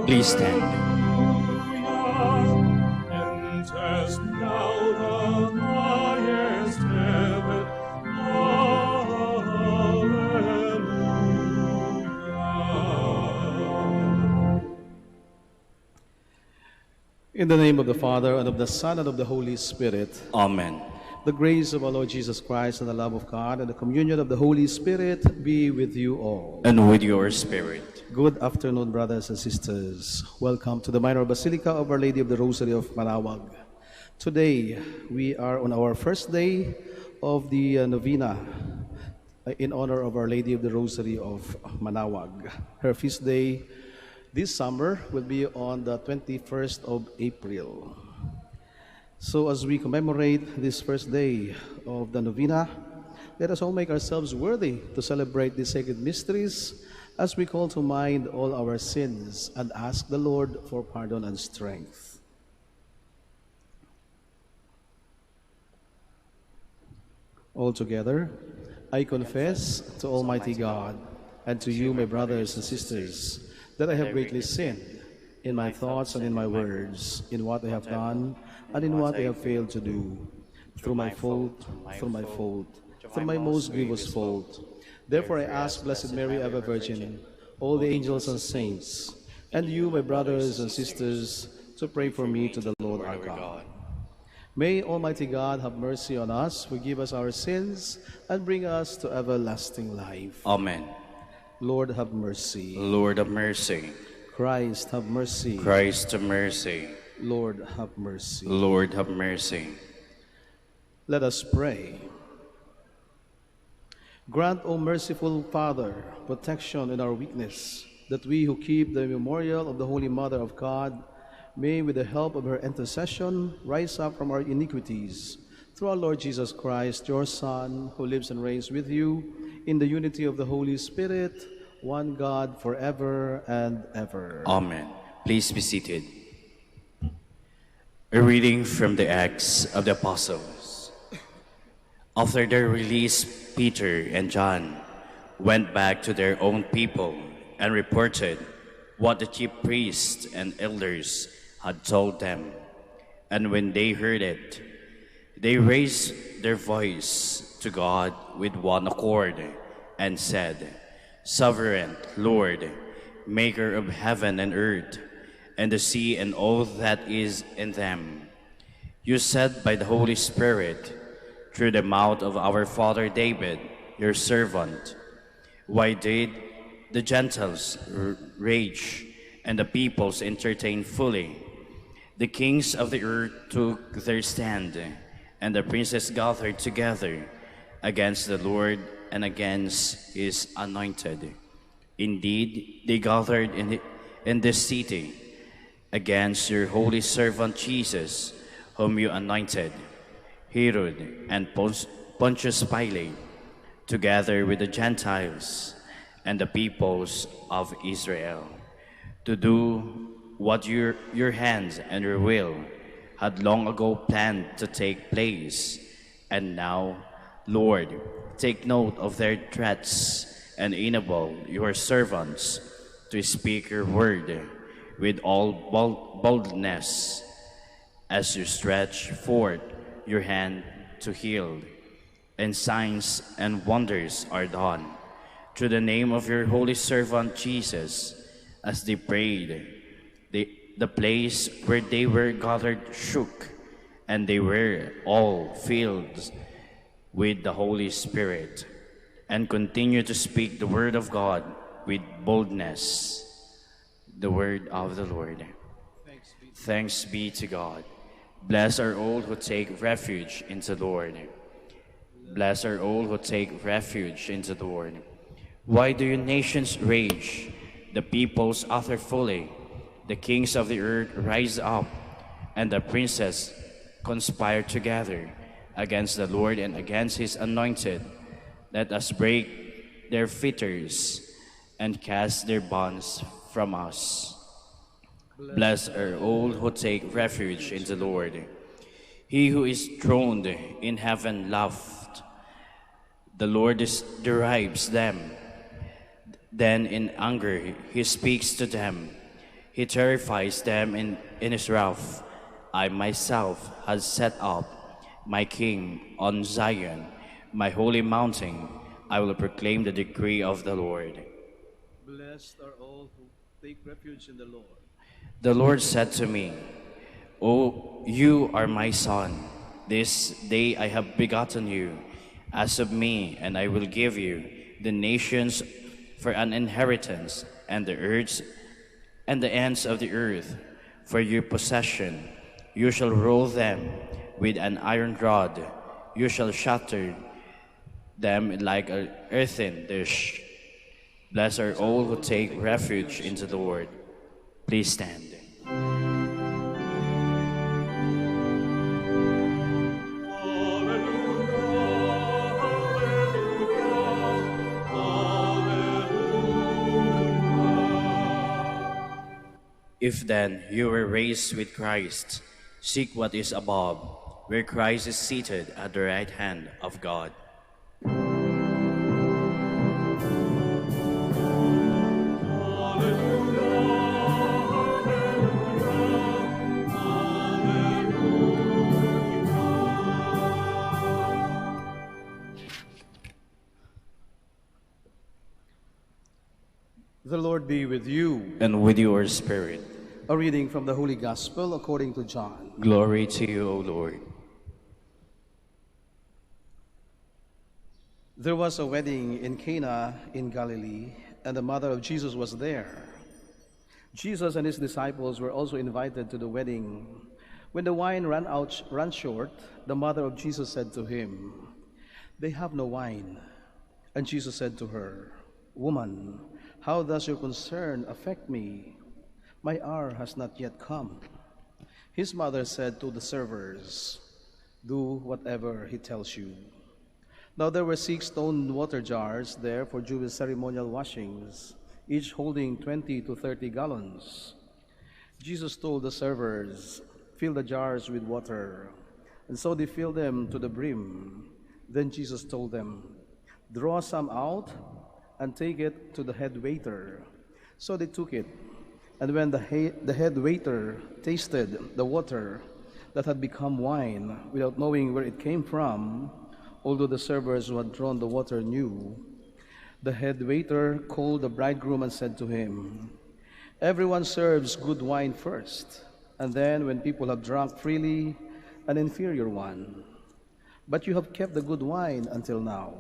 Please stand. And as now the highest heaven. Hallelujah. In the name of the Father, and of the Son, and of the Holy Spirit. Amen. The grace of our Lord Jesus Christ, and the love of God, and the communion of the Holy Spirit be with you all. And with your spirit. Good afternoon, brothers and sisters. Welcome to the Minor Basilica of Our Lady of the Rosary of Manaoag. Today, we are on our first day of the novena in honor of Our Lady of the Rosary of Manaoag. Her feast day this summer will be on the 21st of April. So as we commemorate this first day of the novena, let us all make ourselves worthy to celebrate these sacred mysteries as we call to mind all our sins and ask the Lord for pardon and strength. All together, I confess to Almighty God and to you, my brothers and sisters, that I have greatly sinned in my thoughts and in my words, in what I have done and in what I have failed to do, through my fault, through my most grievous fault. Therefore I ask Blessed Mary, ever Virgin, all the angels and saints, and you, my brothers and sisters, to pray for me to the Lord our God. May Almighty God have mercy on us, forgive us our sins, and bring us to everlasting life. Amen. Lord, have mercy. Lord, have mercy. Christ, have mercy. Christ, have mercy. Lord, have mercy. Lord, have mercy. Let us pray. Grant, O merciful Father, protection in our weakness, that we who keep the memorial of the Holy Mother of God may, with the help of her intercession, rise up from our iniquities. Through our Lord Jesus Christ, your Son, who lives and reigns with you in the unity of the Holy Spirit, one God, forever and ever. Amen. Please be seated. A reading from the Acts of the Apostles. After their release, Peter and John went back to their own people and reported what the chief priests and elders had told them. And when they heard it, they raised their voice to God with one accord and said, Sovereign Lord, maker of heaven and earth, and the sea and all that is in them, you said by the Holy Spirit, through the mouth of our father David, your servant, why did the Gentiles rage and the peoples entertain fully? The kings of the earth took their stand, and the princes gathered together against the Lord and against his anointed. Indeed, they gathered in this city against your holy servant Jesus, whom you anointed, Herod and Pontius Pilate, together with the Gentiles and the peoples of Israel, to do what your hands and your will had long ago planned to take place. And now, Lord, take note of their threats and enable your servants to speak your word with all boldness as you stretch forth your hand to heal, and signs and wonders are done through the name of your holy servant Jesus. As they prayed, the place where they were gathered shook, and they were all filled with the Holy Spirit, and continued to speak the word of God with boldness. The word of the Lord. Thanks be to God. Bless are all who take refuge in the Lord. Bless are all who take refuge in the Lord. Why do your nations rage? The peoples utter folly. The kings of the earth rise up, and the princes conspire together against the Lord and against his anointed. Let us break their fetters and cast their bonds from us. Blessed are all who take refuge in the Lord. He who is throned in heaven laughed. The Lord derides them. Then in anger he speaks to them. He terrifies them in his wrath. I myself has set up my king on Zion, my holy mountain. I will proclaim the decree of the Lord. Blessed are all who take refuge in the Lord. The Lord said to me, O you are my son. This day I have begotten you. As of me, and I will give you the nations for an inheritance, and the earths and the ends of the earth for your possession. You shall rule them with an iron rod. You shall shatter them like an earthen dish. Blessed are all who take refuge into the Lord. Please stand. If then you were raised with Christ, seek what is above, where Christ is seated at the right hand of God. The Lord be with you. And with your spirit. A reading from the Holy Gospel according to John. Glory to you, O Lord. There was a wedding in Cana in Galilee, and the mother of Jesus was there. Jesus and his disciples were also invited to the wedding. When the wine ran short, the mother of Jesus said to him, "They have no wine." And Jesus said to her, "Woman, how does your concern affect me? My hour has not yet come." His mother said to the servers, "Do whatever he tells you." Now there were 6 stone water jars there for Jewish ceremonial washings, each holding 20 to 30 gallons. Jesus told the servers, "Fill the jars with water." And so they filled them to the brim. Then Jesus told them, "Draw some out and take it to the head waiter." So they took it. And when the head waiter tasted the water that had become wine without knowing where it came from, although the servers who had drawn the water knew, the head waiter called the bridegroom and said to him, "Everyone serves good wine first, and then when people have drunk freely, an inferior one. But you have kept the good wine until now."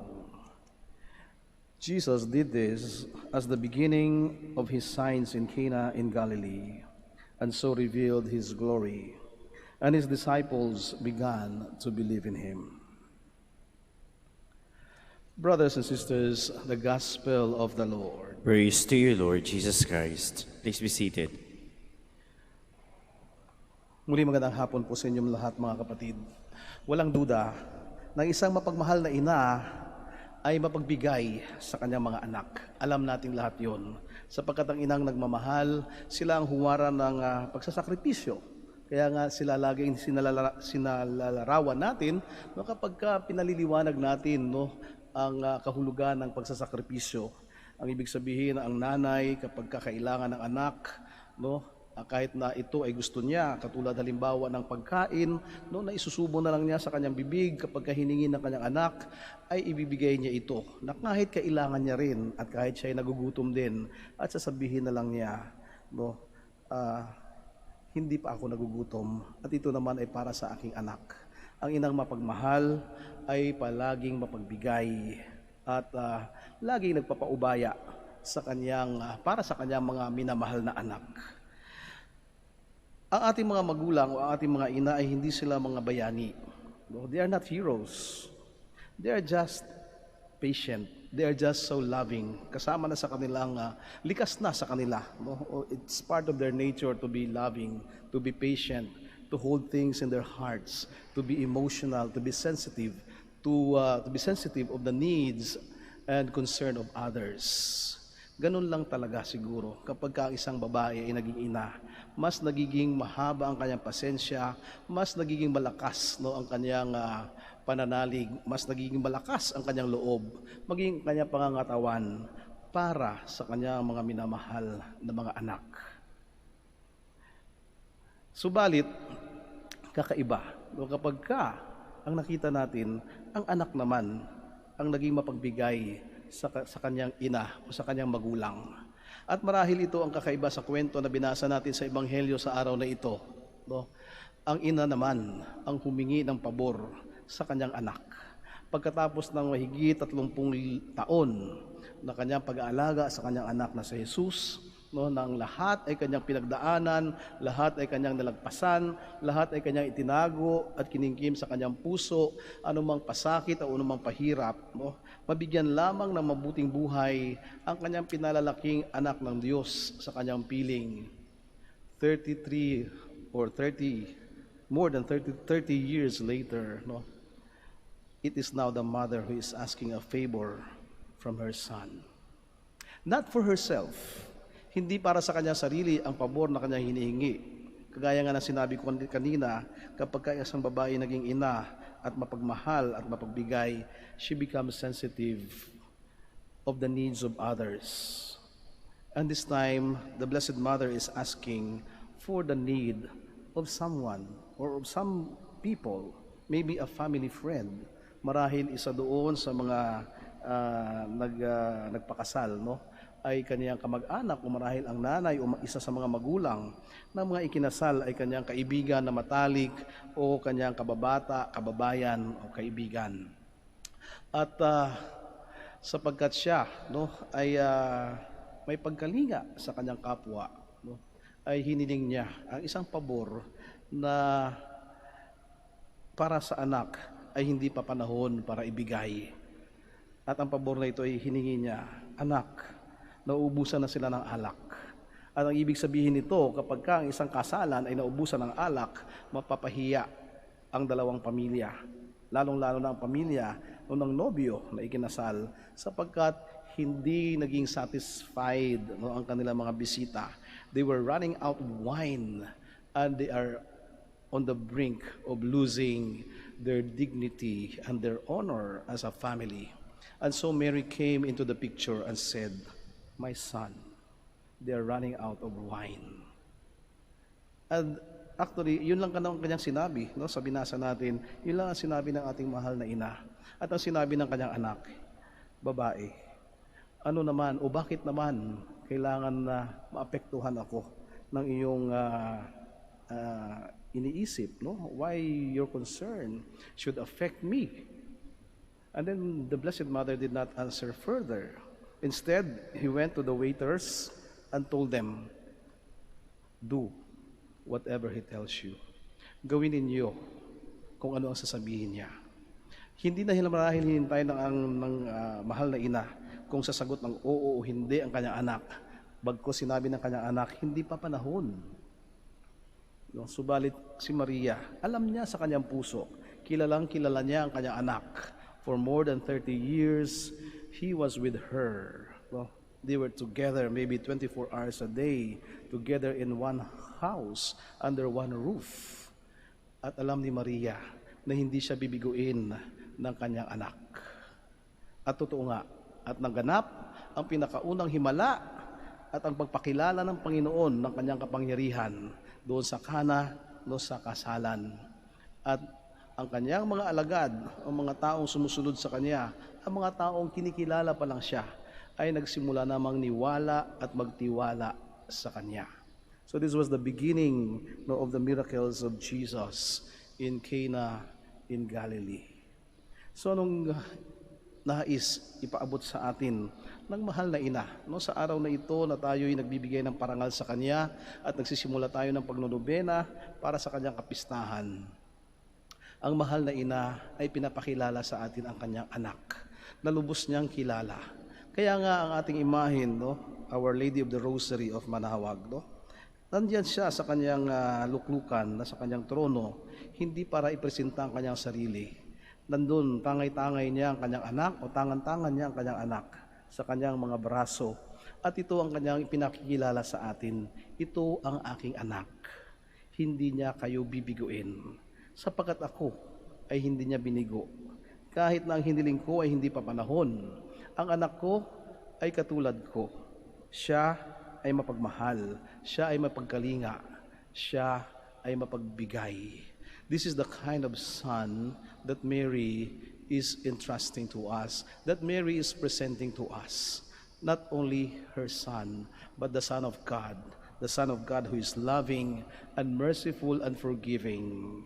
Jesus did this as the beginning of his signs in Cana in Galilee, and so revealed his glory, and his disciples began to believe in him. Brothers and sisters, the Gospel of the Lord. Praise to you, Lord Jesus Christ. Please be seated. Muli magandang hapon po sa inyong lahat, mga kapatid. Walang duda na isang mapagmahal na ina ay mapagbigay sa kanyang mga anak. Alam nating lahat yon. Sapagkat ang inang nagmamahal, sila ang huwaran ng pagsasakripisyo. Kaya nga sila laging sinalalarawan natin kapag pinaliliwanag natin ang kahulugan ng pagsasakripisyo. Ang ibig sabihin na ang nanay kapag kakailangan ng anak, kahit na ito ay gusto niya, katulad halimbawa ng pagkain, na isusubo na lang niya sa kanyang bibig kapag hiningi ng kanyang anak, ay ibibigay niya ito, na kahit kailangan niya rin at kahit siya ay nagugutom din, at sasabihin na lang niya, hindi pa ako nagugutom at ito naman ay para sa aking anak. Ang inang mapagmahal ay palaging mapagbigay at laging nagpapaubaya sa para sa kanyang mga minamahal na anak. Ang ating mga magulang o ang ating mga ina ay hindi sila mga bayani. They are not heroes. They are just patient. They are just so loving. Kasama na sa kanilang, likas na sa kanila. It's part of their nature to be loving, to be patient, to hold things in their hearts, to be emotional, to be sensitive, to be sensitive of the needs and concern of others. Ganun lang talaga siguro kapag ang isang babae ay naging ina, mas nagiging mahaba ang kanyang pasensya, mas nagiging malakas ang kanyang pananalig, mas nagiging malakas ang kanyang loob, maging kanyang pangangatawan para sa kanyang mga minamahal na mga anak. Subalit, kakaiba. No, kapag ang nakita natin, ang anak naman ang naging mapagbigay sa kanyang ina o sa kanyang magulang. At marahil ito ang kakaiba sa kwento na binasa natin sa Ebanghelyo sa araw na ito. No? Ang ina naman ang humingi ng pabor sa kanyang anak. Pagkatapos ng mahigit 30 taon na kanyang pag-aalaga sa kanyang anak na si Jesus, no, nang lahat ay kanyang pinagdaanan, lahat ay kanyang nalagpasan, lahat ay kanyang itinago at kiningkim sa kanyang puso, anumang pasakit o anumang pahirap, no, mabigyan lamang ng mabuting buhay ang kanyang pinalalaking anak ng Diyos sa kanyang piling. 33 or 30, more than 30 years later, no, it is now the mother who is asking a favor from her son. Not for herself, hindi para sa kanyang sarili ang pabor na kanyang hinihingi. Kagaya nga ng sinabi ko kanina, kapag isang babae naging ina at mapagmahal at mapagbigay, she becomes sensitive of the needs of others. And this time, the Blessed Mother is asking for the need of someone or of some people, maybe a family friend. Marahil isa doon sa mga nagpakasal, no, ay kanyang kamag-anak o marahil ang nanay o isa sa mga magulang ng mga ikinasal ay kanyang kaibigan na matalik o kanyang kababata, kababayan o kaibigan. At sapagkat siya, no, ay may pagkalinga sa kanyang kapwa, no, ay hiniling niya ang isang pabor na para sa anak ay hindi pa panahon para ibigay. At ang pabor na ito ay hiningi niya, anak, nauubusan na sila ng alak. At ang ibig sabihin nito, kapag ang isang kasalan ay naubusan ng alak, mapapahiya ang dalawang pamilya. Lalong-lalo na ang pamilya o ng nobyo na ikinasal, sapagkat hindi naging satisfied, no, ang kanilang mga bisita. They were running out of wine and they are on the brink of losing their dignity and their honor as a family. And so Mary came into the picture and said, "My son, they are running out of wine." And actually, yun lang kanyang sinabi, no, sa binasa natin, yun lang ang sinabi ng ating mahal na ina. At ang sinabi ng kanyang anak, babae, ano naman o bakit naman kailangan na maapektuhan ako ng iyong iniisip, no? Why your concern should affect me? And then the Blessed Mother did not answer further. Instead, he went to the waiters and told them, "Do whatever he tells you." Gawin ninyo kung ano ang sasabihin niya. Hindi na marahil hinintay ng mahal na ina kung sasagot ng oo o hindi ang kanyang anak. Bagkus sinabi ng kanyang anak, hindi pa panahon. No, subalit si Maria, alam niya sa kanyang puso, kilalang kilala niya ang kanyang anak. For more than 30 years, he was with her. Well, they were together maybe 24 hours a day, together in one house, under one roof. At alam ni Maria na hindi siya bibiguin ng kanyang anak. At totoo nga, at naganap ang pinakaunang himala at ang pagpakilala ng Panginoon ng kanyang kapangyarihan doon sa Kana, no, sa kasalan. At ang kanyang mga alagad, ang mga taong sumusunod sa kanya, ang mga taong kinikilala pa lang siya, ay nagsimula namang niwala at magtiwala sa kanya. So this was the beginning, no, of the miracles of Jesus in Cana in Galilee. So nung nais ipaabot sa atin ng mahal na ina, no, sa araw na ito na tayo'y nagbibigay ng parangal sa kanya at nagsisimula tayo ng pagnonobena para sa kanyang kapistahan. Ang mahal na ina ay pinapakilala sa atin ang kanyang anak na lubos niyang kilala. Kaya nga ang ating imahin, no, Our Lady of the Rosary of Manaoag, no, nandiyan siya sa kanyang luklukan, na sa kanyang trono, hindi para ipresenta ang kanyang sarili. Nandun, tangay-tangay niya ang kanyang anak o tangan-tangan niya ang kanyang anak sa kanyang mga braso. At ito ang kanyang pinakikilala sa atin. Ito ang aking anak. Hindi niya kayo bibiguin. Sapagkat ako ay hindi niya binigo. Kahit na ang hiniling ko ay hindi pa panahon. Ang anak ko ay katulad ko. Siya ay mapagmahal. Siya ay mapagkalinga. Siya ay mapagbigay. This is the kind of son that Mary is entrusting to us, that Mary is presenting to us. Not only her son, but the Son of God, the Son of God who is loving and merciful and forgiving.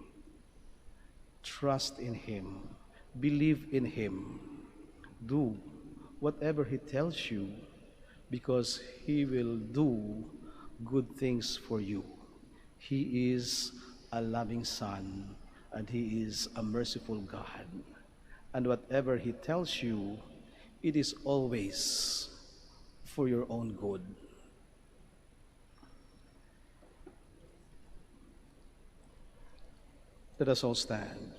Trust in Him, believe in Him, do whatever He tells you, because He will do good things for you. He is a loving Son, and He is a merciful God. And whatever He tells you, it is always for your own good. Let us all stand.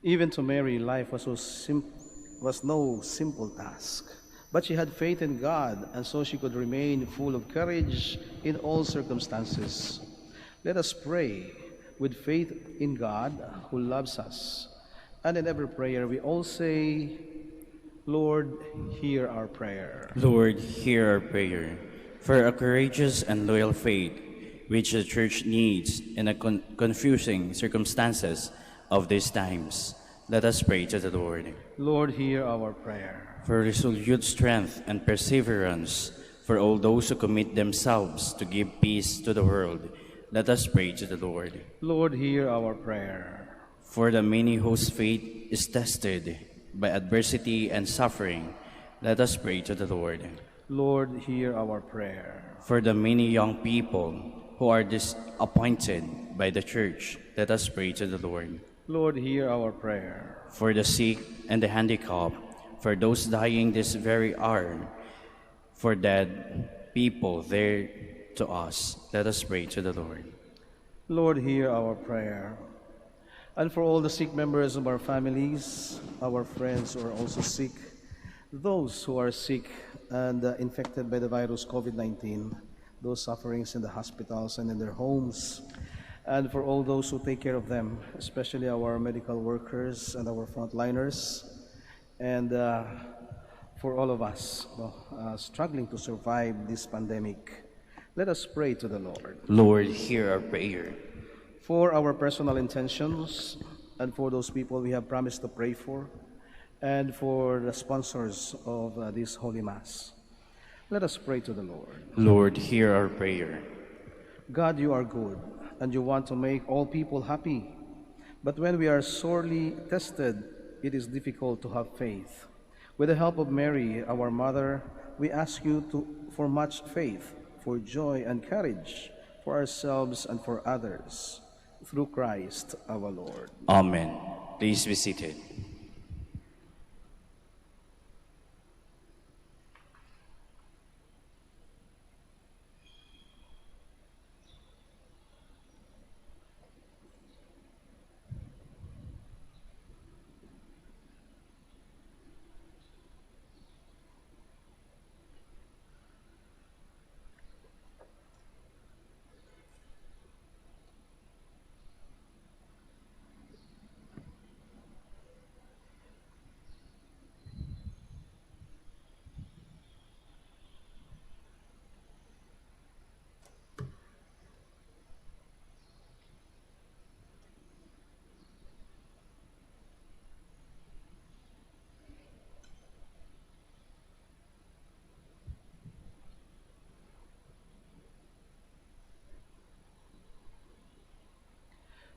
Even to Mary, life was no simple task. But she had faith in God, and so she could remain full of courage in all circumstances. Let us pray with faith in God who loves us. And in every prayer we all say, Lord, hear our prayer. Lord, hear our prayer. For a courageous and loyal faith, which the Church needs in the confusing circumstances of these times, let us pray to the Lord. Lord, hear our prayer. For resolute strength and perseverance, for all those who commit themselves to give peace to the world, let us pray to the Lord. Lord, hear our prayer. For the many whose faith is tested by adversity and suffering, let us pray to the Lord. Lord, hear our prayer. For the many young people who are disappointed by the Church, let us pray to the Lord. Lord, hear our prayer. For the sick and the handicapped, for those dying this very hour, for dead people there to us, let us pray to the Lord. Lord, hear our prayer. And for all the sick members of our families, our friends who are also sick, those who are sick and infected by the virus COVID-19, those sufferings in the hospitals and in their homes, and for all those who take care of them, especially our medical workers and our frontliners, and for all of us struggling to survive this pandemic, let us pray to the Lord. Lord, hear our prayer. For our personal intentions, and for those people we have promised to pray for, and for the sponsors of this Holy Mass, let us pray to the Lord. Lord, hear our prayer. God, you are good, and you want to make all people happy. But when we are sorely tested, it is difficult to have faith. With the help of Mary, our mother, we ask you for much faith, for joy and courage, for ourselves and for others, through Christ our Lord. Amen. Please be seated.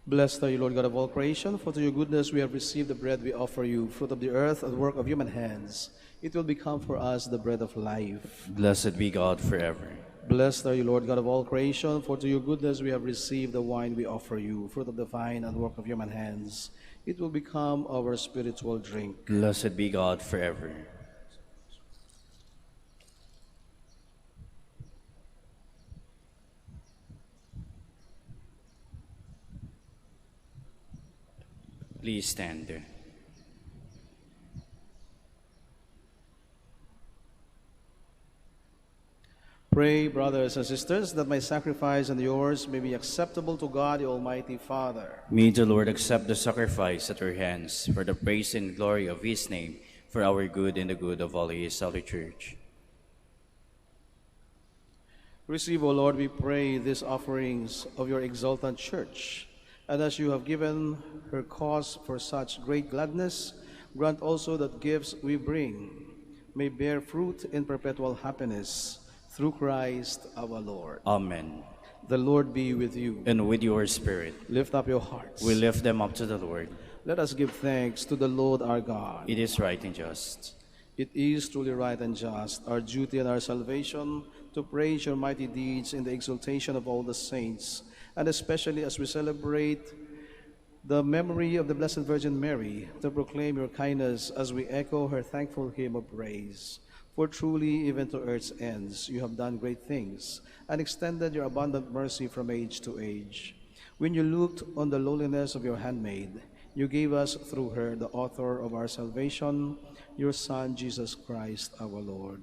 Blessed are you, Lord God of all creation, for to your goodness we have received the bread we offer you, fruit of the earth and the work of human hands. It will become for us the bread of life. Blessed be God forever. Blessed are you, Lord God of all creation, for to your goodness we have received the wine we offer you, fruit of the vine and work of human hands. It will become our spiritual drink. Blessed be God forever. Please stand. Pray, brothers and sisters, that my sacrifice and yours may be acceptable to God, the Almighty Father. May the Lord accept the sacrifice at our hands for the praise and glory of his name, for our good and the good of all his holy church. Receive, O Lord, we pray, these offerings of your exultant church, and as you have given her cause for such great gladness, grant also that gifts we bring may bear fruit in perpetual happiness, through Christ our Lord. Amen. The Lord be with you. And with your spirit, Lift up your hearts. we lift them up to the Lord. Let us give thanks to the Lord our God. It is right and just. It is truly right and just, our duty and our salvation, to praise your mighty deeds in the exaltation of all the saints, and especially as we celebrate the memory of the Blessed Virgin Mary, to proclaim your kindness as we echo her thankful hymn of praise. For truly, even to earth's ends, you have done great things, and extended your abundant mercy from age to age. When you looked on the lowliness of your handmaid, you gave us through her the author of our salvation, your Son, Jesus Christ our Lord.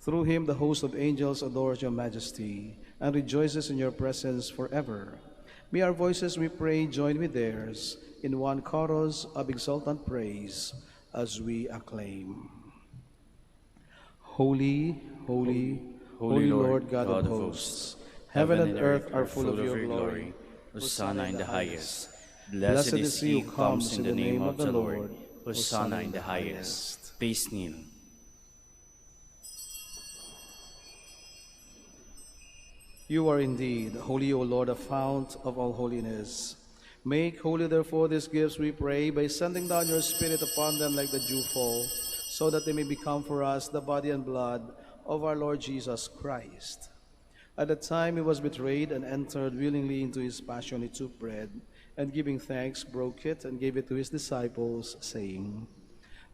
Through him the host of angels adores your majesty and rejoices in your presence forever. May our voices, we pray, join with theirs in one chorus of exultant praise as we acclaim. Holy, holy, holy Lord God of hosts, heaven and earth are full of your glory. Hosanna in the highest. Blessed is he who comes in the name of the Lord. Hosanna in the highest. Please kneel. You are indeed holy, O Lord, the fount of all holiness. Make holy, therefore, these gifts, we pray, by sending down your Spirit upon them like the dewfall, so that they may become for us the body and blood of our Lord Jesus Christ. At the time he was betrayed and entered willingly into his passion, he took bread, and giving thanks, broke it and gave it to his disciples, saying,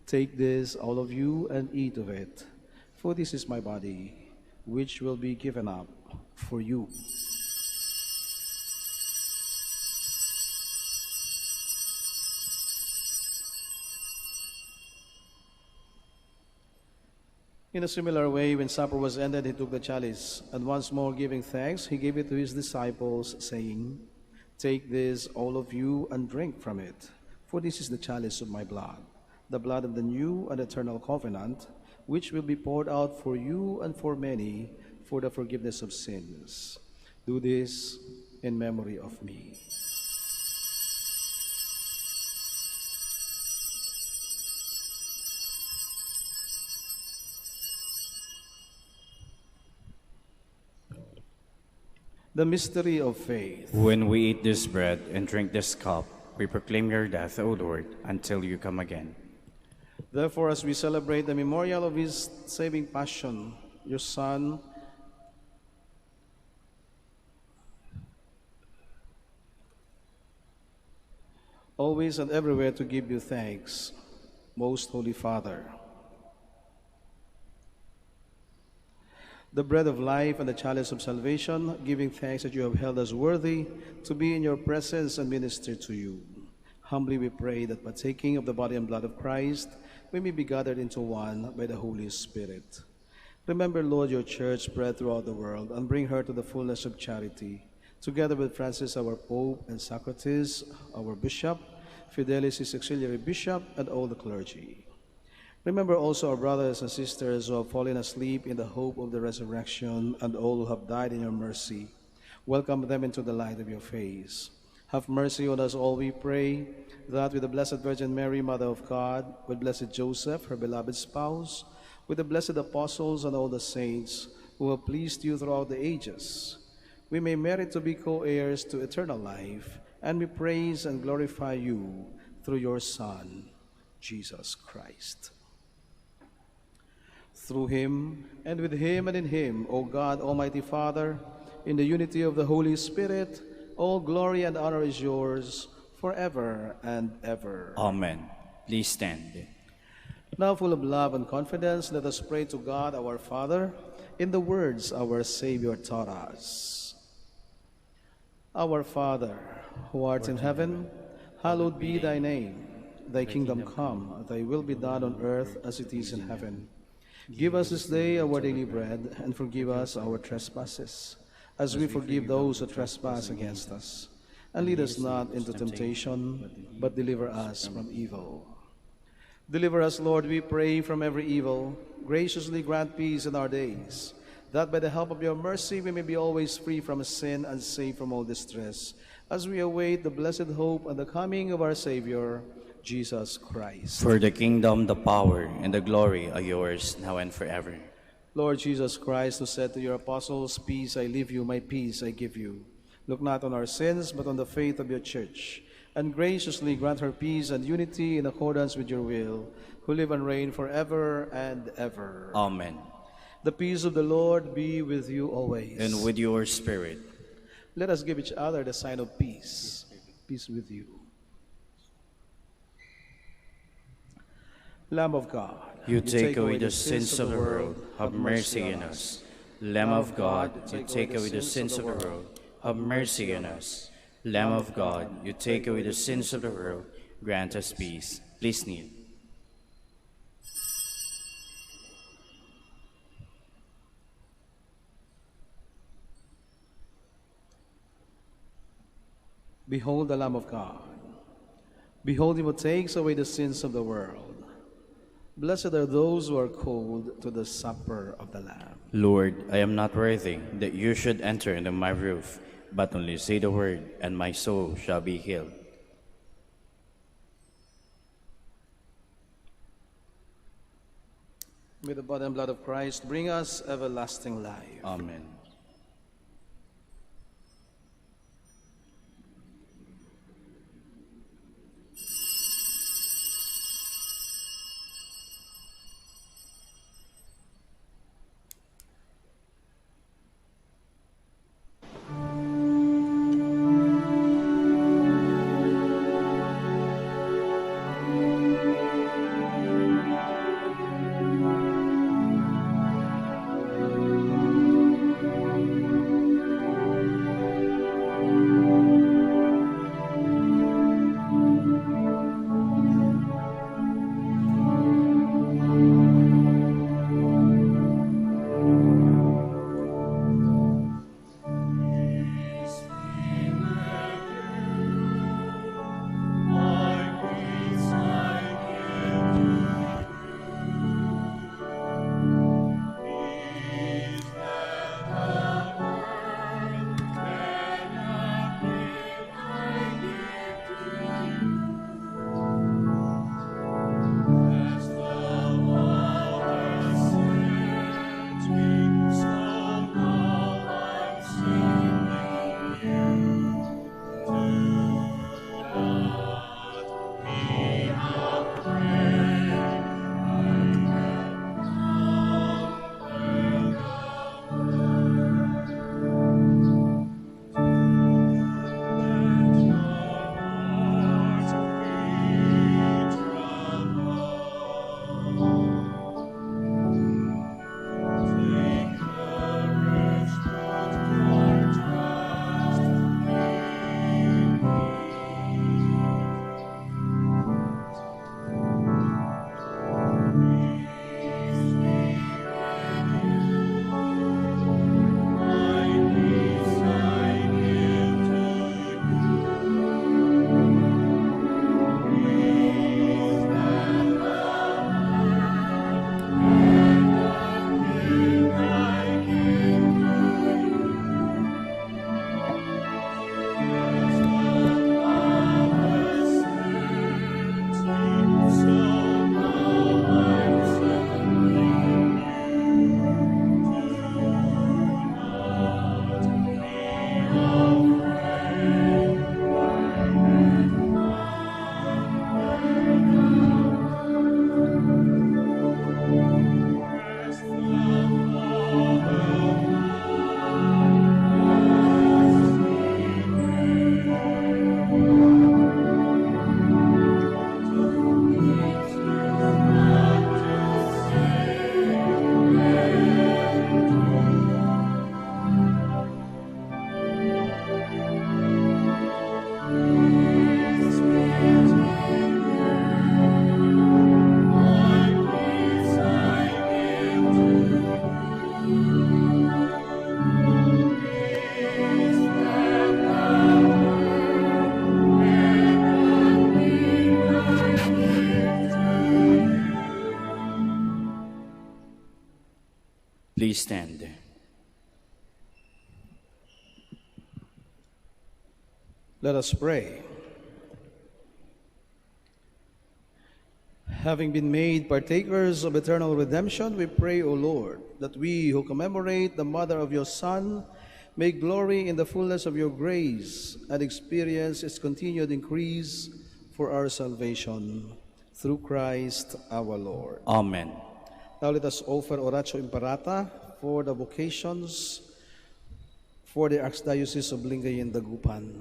"Take this, all of you, and eat of it, for this is my body, which will be given up for you." In a similar way, when supper was ended, he took the chalice, and once more giving thanks, he gave it to his disciples, saying, "Take this, all of you, and drink from it, for this is the chalice of my blood, the blood of the new and eternal covenant, which will be poured out for you and for many for the forgiveness of sins. Do this in memory of me." The mystery of faith. When we eat this bread and drink this cup, we proclaim your death, O Lord, until you come again. Therefore, as we celebrate the memorial of his saving passion, your Son, always and everywhere to give you thanks, most Holy Father. The bread of life and the chalice of salvation, giving thanks that you have held us worthy to be in your presence and minister to you. Humbly we pray that partaking of the body and blood of Christ, we may be gathered into one by the Holy Spirit. Remember, Lord, your church spread throughout the world, and bring her to the fullness of charity, together with Francis, our Pope, and Socrates, our Bishop, Fidelis, his auxiliary bishop, and all the clergy. Remember also our brothers and sisters who have fallen asleep in the hope of the resurrection, and all who have died in your mercy. Welcome them into the light of your face. Have mercy on us all, we pray, that with the Blessed Virgin Mary, Mother of God, with Blessed Joseph, her beloved spouse, with the blessed apostles and all the saints who have pleased you throughout the ages, we may merit to be co-heirs to eternal life, and we praise and glorify you through your Son, Jesus Christ. Through him, and with him, and in him, O God, Almighty Father, in the unity of the Holy Spirit, all glory and honor is yours forever and ever. Amen. Please stand. Now, full of love and confidence, let us pray to God our Father in the words our Savior taught us. Our Father, who art in heaven, hallowed be thy name. Thy kingdom come, thy will be done on earth as it is in heaven. Give us this day our daily bread, and forgive us our trespasses, as we forgive those who trespass against us. And lead us not into temptation, but deliver us from evil. Deliver us, Lord, we pray, from every evil. Graciously grant peace in our days, that by the help of your mercy we may be always free from sin and safe from all distress, as we await the blessed hope and the coming of our Savior, Jesus Christ. For the kingdom, the power, and the glory are yours, now and forever. Lord Jesus Christ, who said to your apostles, "Peace I leave you, my peace I give you," look not on our sins, but on the faith of your church, and graciously grant her peace and unity in accordance with your will, who live and reign forever and ever. Amen. The peace of the Lord be with you always. And with your spirit. Let us give each other the sign of peace. Peace with you. Lamb of God, You take away the sins of the world, have mercy on us. Lamb of God, you take away the sins of the world, have mercy on us. Lamb of God, you take away the sins of the world, grant us peace. Please kneel. behold the Lamb of God. Behold him who takes away the sins of the world. Blessed are those who are called to the supper of the Lamb. Lord, I am not worthy that you should enter into my roof, but only say the word, and my soul shall be healed. May the body and blood of Christ bring us everlasting life. Amen. Please stand. Let us pray. Having been made partakers of eternal redemption, we pray, O Lord, that we who commemorate the mother of your Son may glory in the fullness of your grace and experience its continued increase for our salvation. Through Christ our Lord. Amen. Now let us offer Oratio Imparata for the vocations for the Archdiocese of Lingayen Dagupan.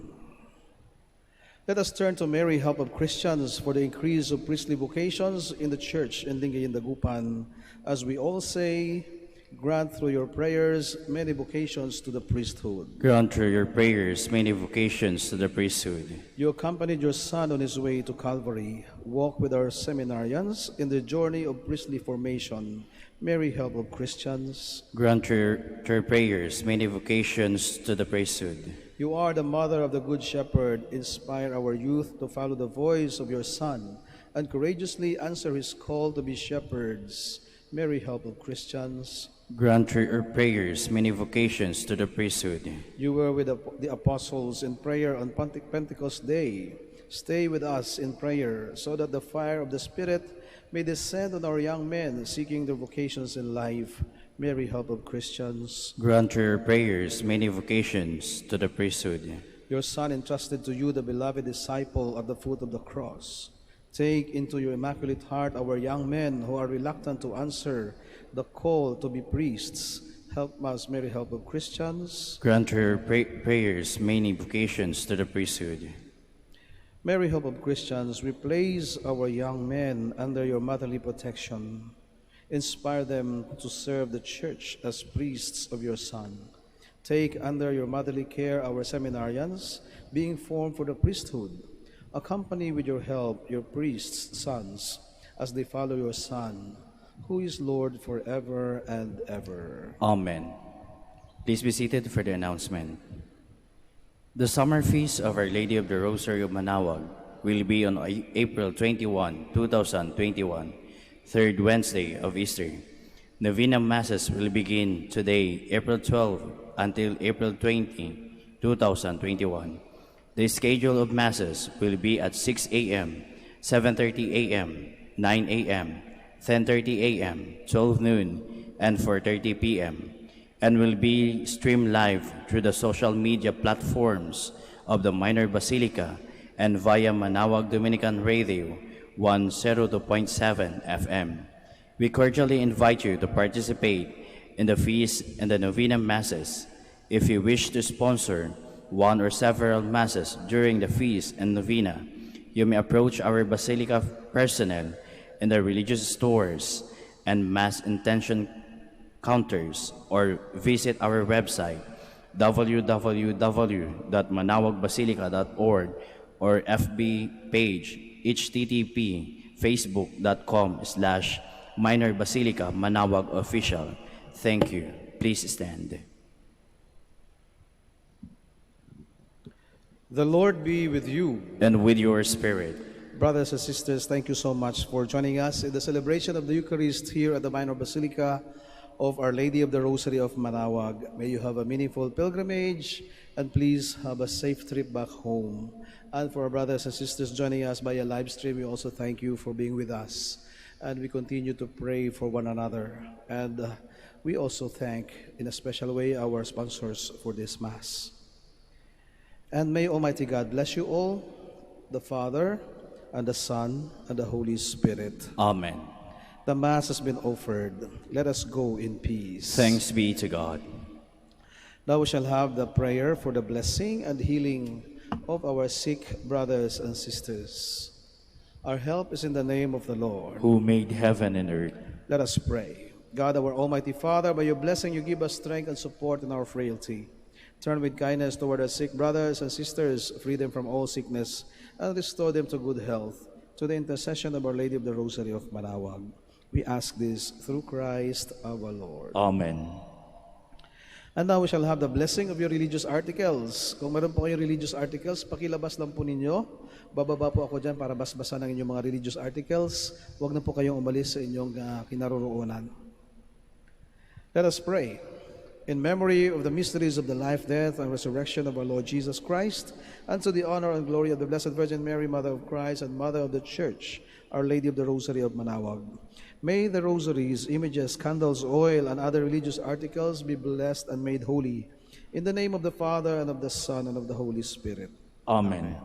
Let us turn to Mary, help of Christians, for the increase of priestly vocations in the Church in Lingayen Dagupan, as we all say, grant through your prayers many vocations to the priesthood. Grant through your prayers many vocations to the priesthood. You accompanied your Son on his way to Calvary. Walk with our seminarians in the journey of priestly formation. Mary, help of Christians. Grant through your prayers many vocations to the priesthood. You are the mother of the Good Shepherd. Inspire our youth to follow the voice of your Son and courageously answer his call to be shepherds. Mary, help of Christians. Grant through your prayers many vocations to the priesthood. You were with the apostles in prayer on Pentecost Day. Stay with us in prayer so that the fire of the Spirit may descend on our young men seeking their vocations in life. Mary, help of Christians. Grant through your prayers many vocations to the priesthood. Your Son entrusted to you the beloved disciple at the foot of the cross. Take into your immaculate heart our young men who are reluctant to answer the call to be priests. Help us, Mary, help of Christians. Grant through your prayers many vocations to the priesthood. Mary, help of Christians, we place our young men under your motherly protection. Inspire them to serve the Church as priests of your Son. Take under your motherly care our seminarians, being formed for the priesthood. Accompany with your help your priests' sons as they follow your Son, who is Lord forever and ever. Amen. Please be seated for the announcement. The summer feast of Our Lady of the Rosary of Manaoag will be on April 21, 2021, third Wednesday of Easter. Novena Masses will begin today, April 12, until April 20, 2021. The schedule of Masses will be at 6 a.m., 7:30 a.m., 9 a.m., 10:30 a.m., 12 noon, and 4:30 p.m., and will be streamed live through the social media platforms of the Minor Basilica and via Manaoag Dominican Radio 102.7 FM. We cordially invite you to participate in the feast and the Novena Masses. If you wish to sponsor one or several Masses during the feast and Novena, you may approach our Basilica personnel in the religious stores and Mass intention counters, or visit our website www.manawagbasilica.org or FB page http://facebook.com/Minor Basilica Manaoag Official. Thank you. Please stand. The Lord be with you. And with your spirit. Brothers and sisters, thank you so much for joining us in the celebration of the Eucharist here at the Minor Basilica of Our Lady of the Rosary of Manaoag. May you have a meaningful pilgrimage and please have a safe trip back home. And for our brothers and sisters joining us via live stream, we also thank you for being with us. And we continue to pray for one another. And we also thank in a special way our sponsors for this Mass. And may Almighty God bless you all, the Father, and the Son, and the Holy Spirit. Amen. The Mass has been offered. Let us go in peace. Thanks be to God. Now we shall have the prayer for the blessing and healing of our sick brothers and sisters. Our help is in the name of the Lord, who made heaven and earth. Let us pray. God, our Almighty Father, by your blessing you give us strength and support in our frailty. Turn with kindness toward our sick brothers and sisters, free them from all sickness, and restore them to good health, to the intercession of Our Lady of the Rosary of Manaoag. We ask this through Christ our Lord. Amen. And now we shall have the blessing of your religious articles. Kung meron po kayong religious articles, pakilabas lang po ninyo. Bababa po ako dyan para basbasan ang inyong mga religious articles. Huwag na po kayong umalis sa inyong kinaroroonan. Let us pray. In memory of the mysteries of the life, death, and resurrection of our Lord Jesus Christ, and to the honor and glory of the Blessed Virgin Mary, Mother of Christ and Mother of the Church, Our Lady of the Rosary of Manaoag. May the rosaries, images, candles, oil, and other religious articles be blessed and made holy. In the name of the Father, and of the Son, and of the Holy Spirit. Amen.